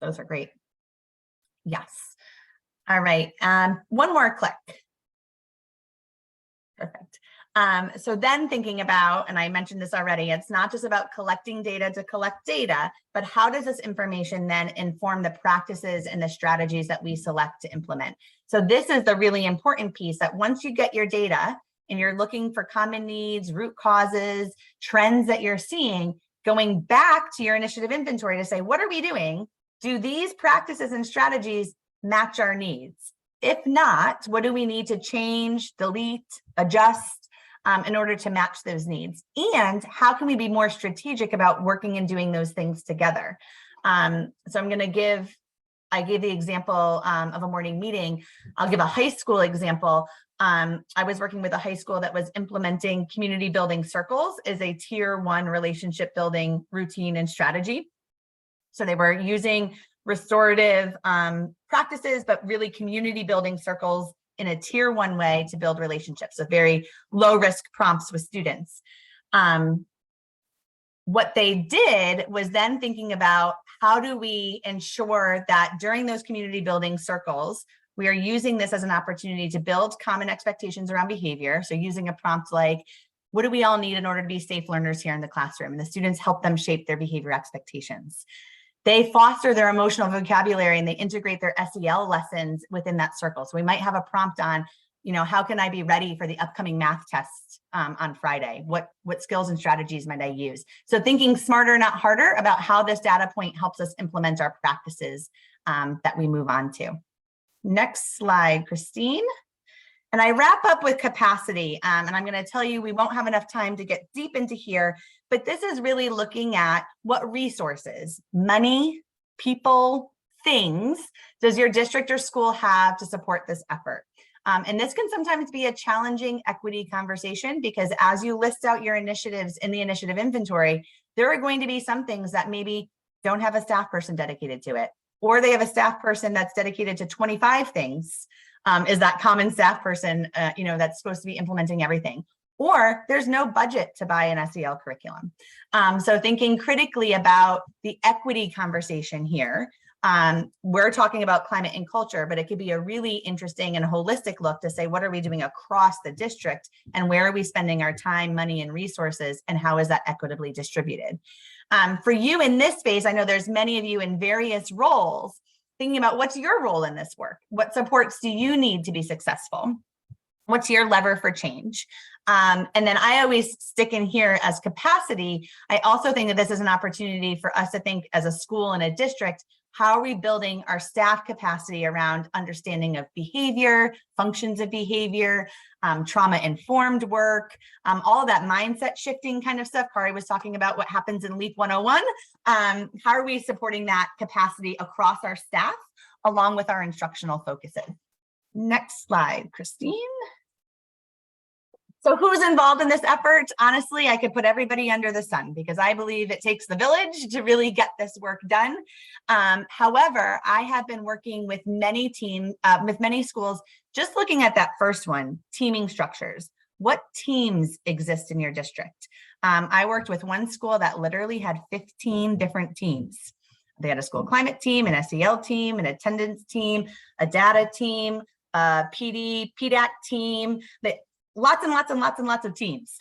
Those are great. Yes. All right. One more click. Perfect. So then thinking about, and I mentioned this already, it's not just about collecting data to collect data, but how does this information then inform the practices and the strategies that we select to implement? So this is the really important piece, that once you get your data and you're looking for common needs, root causes, trends that you're seeing, going back to your initiative inventory to say, what are we doing? Do these practices and strategies match our needs? If not, what do we need to change, delete, adjust in order to match those needs? And how can we be more strategic about working and doing those things together? So I'm going to I gave the example of a morning meeting. I'll give a high school example. I was working with a high school that was implementing community building circles as a tier 1 relationship building routine and strategy. So they were using restorative practices, but really community building circles in a tier 1 way to build relationships. So very low risk prompts with students. What they did was then thinking about how do we ensure that during those community building circles, we are using this as an opportunity to build common expectations around behavior. So using a prompt like, what do we all need in order to be safe learners here in the classroom? And the students help them shape their behavior expectations. They foster their emotional vocabulary and they integrate their SEL lessons within that circle. So we might have a prompt on, how can I be ready for the upcoming math test on Friday? What skills and strategies might I use? So thinking smarter, not harder about how this data point helps us implement our practices that we move on to. Next slide, Christine. And I wrap up with capacity. And I'm going to tell you, we won't have enough time to get deep into here, but this is really looking at what resources, money, people, things does your district or school have to support this effort? And this can sometimes be a challenging equity conversation because as you list out your initiatives in the initiative inventory, there are going to be some things that maybe don't have a staff person dedicated to it, or they have a staff person that's dedicated to 25 things. Is that common staff person, that's supposed to be implementing everything, or there's no budget to buy an SEL curriculum. So thinking critically about the equity conversation here. We're talking about climate and culture, but it could be a really interesting and holistic look to say, what are we doing across the district and where are we spending our time, money, and resources, and how is that equitably distributed? For you in this space, I know there's many of you in various roles, thinking about what's your role in this work? What supports do you need to be successful? What's your lever for change? And then I always stick in here as capacity. I also think that this is an opportunity for us to think as a school and a district, how are we building our staff capacity around understanding of behavior, functions of behavior, trauma-informed work, all of that mindset shifting kind of stuff. Kari was talking about what happens in LEAP 101. How are we supporting that capacity across our staff along with our instructional focuses? Next slide, Christine. So who's involved in this effort? Honestly, I could put everybody under the sun because I believe it takes the village to really get this work done. However, I have been working with many schools, just looking at that first one, teaming structures. What teams exist in your district? I worked with one school that literally had 15 different teams. They had a school climate team, an SEL team, an attendance team, a data team, a PDAC team. Lots and lots and lots and lots of teams.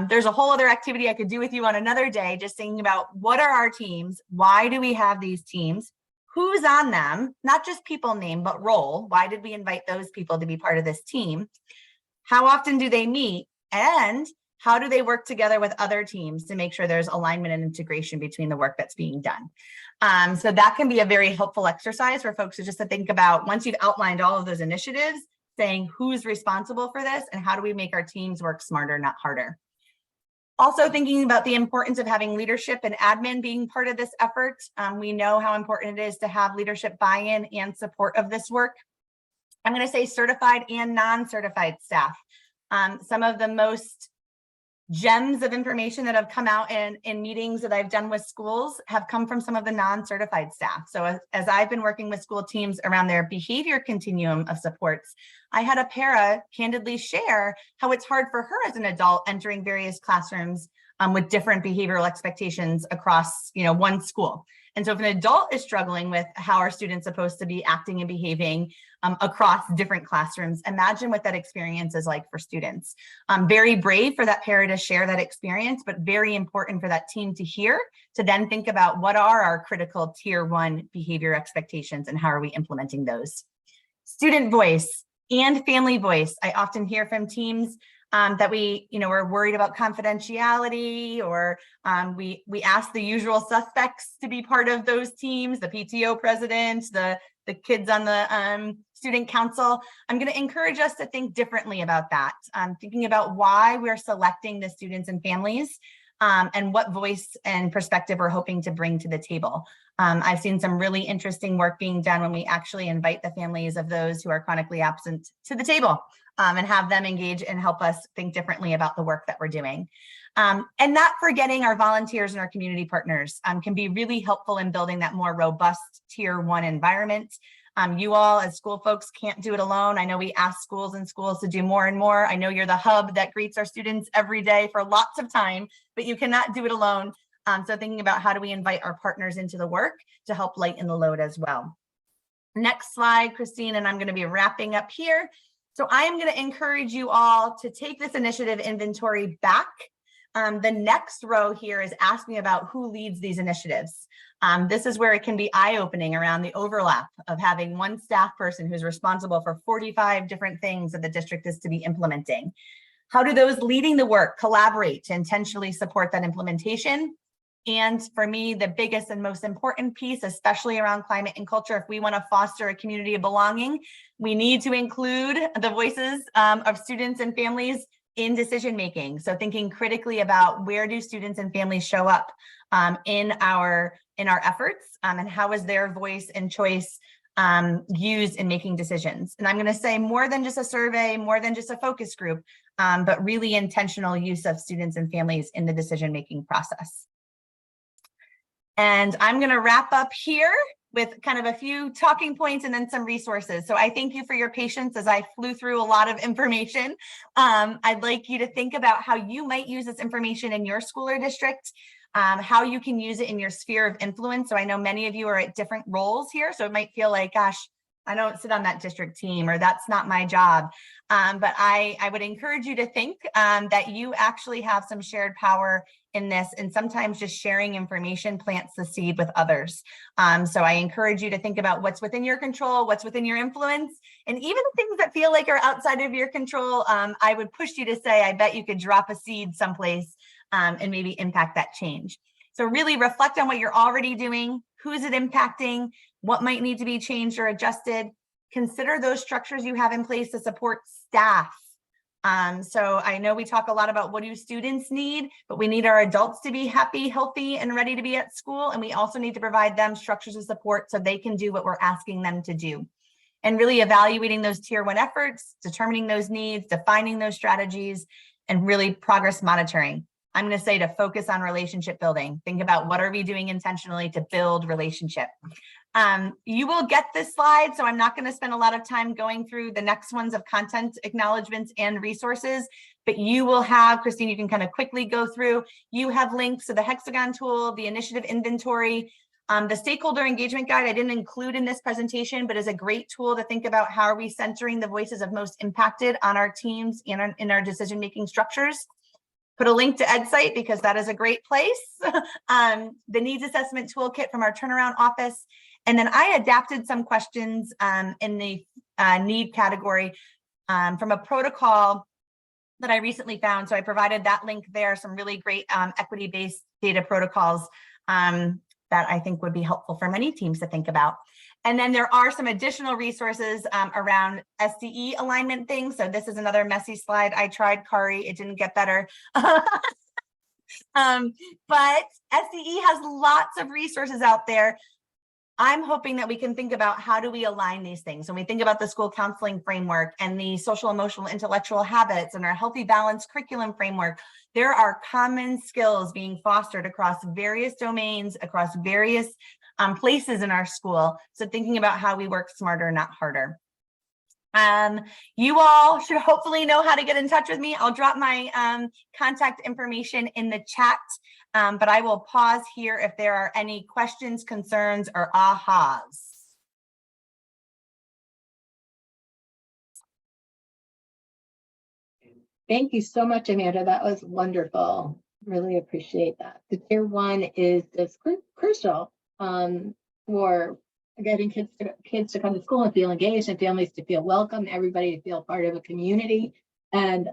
There's a whole other activity I could do with you on another day, just thinking about what are our teams? Why do we have these teams? Who's on them? Not just people name, but role. Why did we invite those people to be part of this team? How often do they meet? And how do they work together with other teams to make sure there's alignment and integration between the work that's being done? So that can be a very helpful exercise for folks just to think about once you've outlined all of those initiatives, saying who's responsible for this and how do we make our teams work smarter, not harder. Also thinking about the importance of having leadership and admin being part of this effort. We know how important it is to have leadership buy-in and support of this work. I'm going to say certified and non-certified staff. Some of the most gems of information that have come out in meetings that I've done with schools have come from some of the non-certified staff. So as I've been working with school teams around their behavior continuum of supports, I had a para candidly share how it's hard for her as an adult entering various classrooms with different behavioral expectations across one school. And so if an adult is struggling with how are students supposed to be acting and behaving across different classrooms, imagine what that experience is like for students. Very brave for that para to share that experience, but very important for that team to hear, to then think about what are our critical tier 1 behavior expectations and how are we implementing those. Student voice and family voice. I often hear from teams that we're worried about confidentiality, or we ask the usual suspects to be part of those teams, the PTO president, the kids on the student council. I'm going to encourage us to think differently about that. Thinking about why we're selecting the students and families and what voice and perspective we're hoping to bring to the table. I've seen some really interesting work being done when we actually invite the families of those who are chronically absent to the table and have them engage and help us think differently about the work that we're doing. And not forgetting our volunteers and our community partners can be really helpful in building that more robust tier 1 environment. You all as school folks can't do it alone. I know we ask schools to do more and more. I know you're the hub that greets our students every day for lots of time, but you cannot do it alone. So thinking about how do we invite our partners into the work to help lighten the load as well. Next slide, Christine, and I'm going to be wrapping up here. So I am going to encourage you all to take this initiative inventory back. The next row here is asking about who leads these initiatives. This is where it can be eye-opening around the overlap of having one staff person who's responsible for 45 different things that the district is to be implementing. How do those leading the work collaborate to intentionally support that implementation? And for me, the biggest and most important piece, especially around climate and culture, if we want to foster a community of belonging, we need to include the voices of students and families in decision making. So thinking critically about where do students and families show up in our efforts, and how is their voice and choice used in making decisions. And I'm going to say more than just a survey, more than just a focus group, but really intentional use of students and families in the decision making process. And I'm going to wrap up here with kind of a few talking points and then some resources. So I thank you for your patience as I flew through a lot of information. I'd like you to think about how you might use this information in your school or district, how you can use it in your sphere of influence. So I know many of you are at different roles here, so it might feel like, gosh, I don't sit on that district team, or that's not my job. But I would encourage you to think that you actually have some shared power in this, and sometimes just sharing information plants the seed with others. So I encourage you to think about what's within your control, what's within your influence, and even things that feel like are outside of your control. I would push you to say, I bet you could drop a seed someplace and maybe impact that change. So really reflect on what you're already doing, who is it impacting, what might need to be changed or adjusted. Consider those structures you have in place to support staff. So I know we talk a lot about what do students need, but we need our adults to be happy, healthy, and ready to be at school. And we also need to provide them structures of support so they can do what we're asking them to do. And really evaluating those tier 1 efforts, determining those needs, defining those strategies, and really progress monitoring. I'm going to say to focus on relationship building. Think about what are we doing intentionally to build relationship. You will get this slide, so I'm not going to spend a lot of time going through the next ones of content acknowledgements and resources, but you will have, Christine, you can kind of quickly go through. You have links to the Hexagon tool, the initiative inventory, the stakeholder engagement guide I didn't include in this presentation, but is a great tool to think about how are we centering the voices of most impacted on our teams and in our decision-making structures. Put a link to EdSite because that is a great place. The needs assessment toolkit from our turnaround office. And then I adapted some questions in the need category from a protocol that I recently found. So I provided that link there, some really great equity-based data protocols that I think would be helpful for many teams to think about. And then there are some additional resources around SDE alignment things. So this is another messy slide. I tried, Kari, it didn't get better. But SDE has lots of resources out there. I'm hoping that we can think about how do we align these things. When we think about the school counseling framework and the social, emotional, intellectual habits and our healthy balance curriculum framework, there are common skills being fostered across various domains, across various places in our school. So thinking about how we work smarter, not harder. You all should hopefully know how to get in touch with me. I'll drop my contact information in the chat, but I will pause here if there are any questions, concerns, or ahas. Thank you so much, Amanda. That was wonderful. Really appreciate that. The tier 1 is just crucial for getting kids to come to school and feel engaged, and families to feel welcome, everybody to feel part of a community. And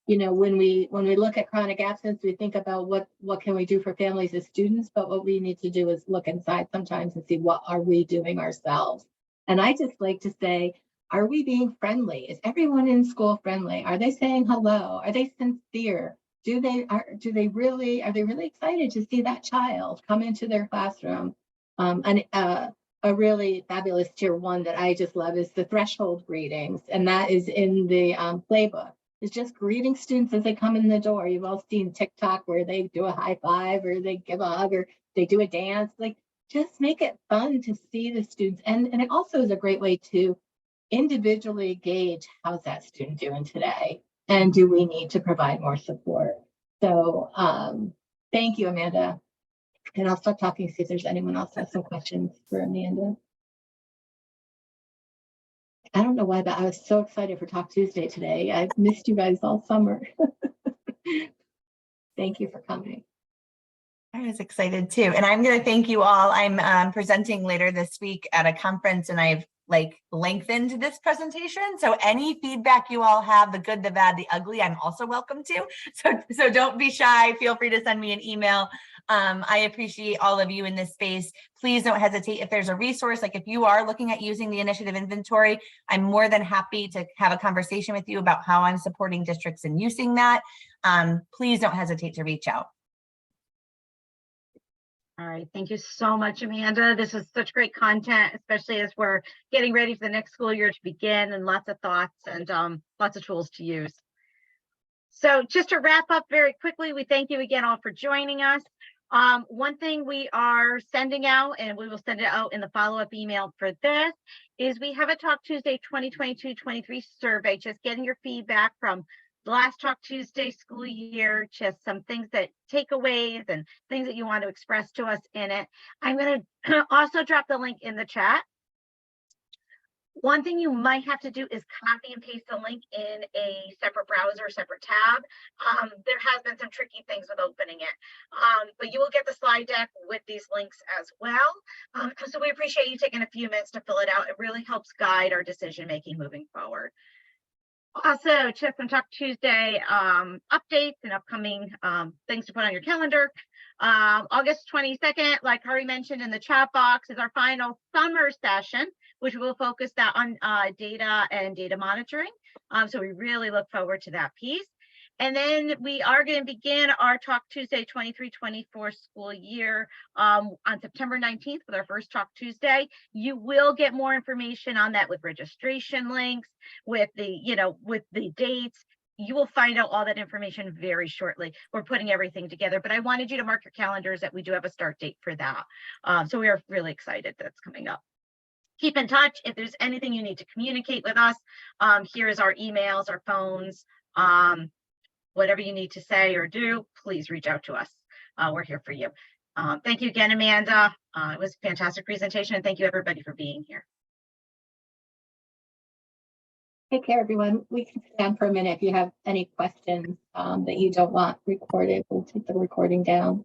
you know, when we look at chronic absence, we think about what can we do for families as students, but what we need to do is look inside sometimes and see what are we doing ourselves. And I just like to say, are we being friendly? Is everyone in school friendly? Are they saying hello? Are they sincere? Are they really excited to see that child come into their classroom? And a really fabulous tier 1 that I just love is the threshold greetings, and that is in the playbook. It's just greeting students as they come in the door. You've all seen TikTok where they do a high five or they give a hug or they do a dance. Like, just make it fun to see the students, and it also is a great way to individually gauge how's that student doing today, and do we need to provide more support. So Thank you, Amanda. And I'll stop talking, see if there's anyone else that has some questions for Amanda. I don't know why, but I was so excited for Talk Tuesday today. I've missed you guys all summer. Thank you for coming. I was excited too. And I'm going to thank you all. I'm presenting later this week at a conference and I've like lengthened this presentation. So any feedback you all have, the good, the bad, the ugly, I'm also welcome to. So don't be shy. Feel free to send me an email. I appreciate all of you in this space. Please don't hesitate if there's a resource, like if you are looking at using the initiative inventory, I'm more than happy to have a conversation with you about how I'm supporting districts in using that. Please don't hesitate to reach out. All right, thank you so much, Amanda. This is such great content, especially as we're getting ready for the next school year to begin, and lots of thoughts and lots of tools to use. So just to wrap up very quickly, we thank you again all for joining us. One thing we are sending out, and we will send it out in the follow-up email for this, is we have a Talk Tuesday 2022-23 survey, just getting your feedback from the last Talk Tuesday school year, just some things that takeaways and things that you want to express to us in it. I'm going to also drop the link in the chat. One thing you might have to do is copy and paste the link in a separate browser, separate tab. There has been some tricky things with opening it, but you will get the slide deck with these links as well. So we appreciate you taking a few minutes to fill it out. It really helps guide our decision-making moving forward. Also, just some Talk Tuesday updates and upcoming things to put on your calendar. August 22nd, like Hari mentioned in the chat box, is our final summer session, which will focus that on data and data monitoring. So we really look forward to that piece. And then we are going to begin our Talk Tuesday 23-24 school year on September 19th with our first Talk Tuesday. You will get more information on that with registration links, with the, with the dates. You will find out all that information very shortly. We're putting everything together, but I wanted you to mark your calendars that we do have a start date for that. So we are really excited that's coming up. Keep in touch if there's anything you need to communicate with us. Here is our emails, our phones. Whatever you need to say or do, please reach out to us. We're here for you. Thank you again, Amanda. It was a fantastic presentation, and thank you everybody for being here. Take care, everyone. We can stand for a minute if you have any questions that you don't want recorded. We'll take the recording down.